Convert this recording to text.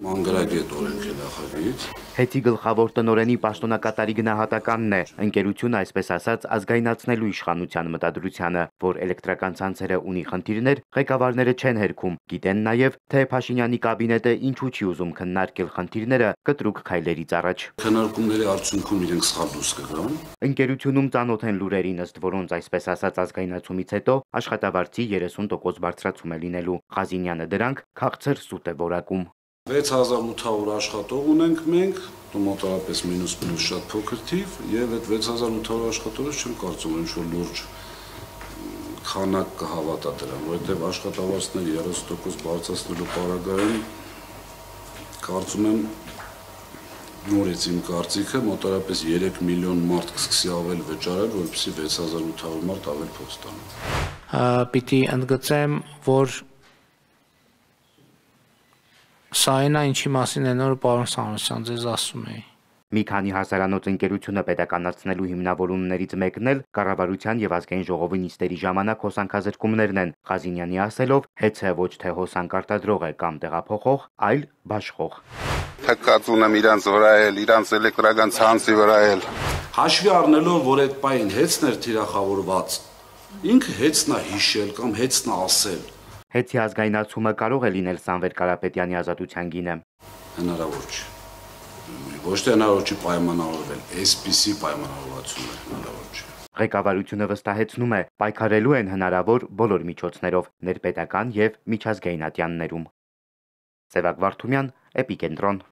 Մանրագետ օրենք է նախագիծ։ Հետի գլխավոր տնօրենի պաշտոնակատարի գնահատականն է ընկերությունը այսպես ասած ազգայնացնելու իշխանության մտադրությանը, որ էլեկտրական ցանցերը ունի խնդիրներ, ղեկավարները չեն հերքում, գիտեն նաև, թե Փաշինյանի կաբինետը ինչու չի ուզում քննարկել խնդիրները կտրուկ քայլերից առաջ։ Քննարկումների արդյունքում իրենք սխալ դուրս կգան։ Ընկերությունում ծանոթ են լուրերին, ըստ որոնց այսպես ասած ազգայնացումից հետո աշխատավարձի 30% բարձրացում է լինելու։ Ղազինյանը դրանք քաղցր սուտ է որակում։ 6800 աշխատող ունենք մենք, մոտավորապես մինուս շատ փոքր թիվ, եւ այդ 6800 աշխատողից չեմ կարծում ինչ-որ լուրջ քանակ կհավատա դրան, որովհետեւ աշխատավարձների 30% բարձրացնելու պարագայում կարծում եմ նորից իմ կարծիքը մոտավորապես 3 միլիոն մարդ կսկսի ավել վճարել, որպեսզի 6800 մարդ ավել փող ստանա։ Պիտի ընդգծեմ, որ սա այն է, ինչի մասին են որ պարոն Սամոսյան ձեզ ասում էի։ Մի քանի հասարանոց ընկերությունը պետականացնելու հիմնավորումներից մեկն էլ կառավարության եւ ազգային ժողովի նիստերի ժամանակ հոսանքազրկումներն են։ Ղազինյանի ասելով, հեծը ոչ թե հոսանք արտադրող է կամ տեղափոխող, այլ բաշխող։ Թքած ունեմ իրանց վրա էլ, իրանց էլեկտրական ցանցի վրա էլ։ Հաշվի առնելով, որ այդ պայն հեծն էր թիրախավորված, ինքը հեծն է հիշել կամ հեծն է ասել։ Հեծի ազգայնացումը կարող է լինել Սամվել Կարապետյանի ազատության գինը։ Հնարավոր չէ։ Ոչ թե հնարավոր չի պայմանավորվել, այսպիսի պայմանավորվածություն է հնարավոր չէ։ Ղեկավարությունը վստահեցնում է, պայքարելու են հնարավոր բոլոր միջոցներով, ներպետական եւ միջազգային ատյաններում։ Սևակ Վարդումյան, Էպիկենտրոն։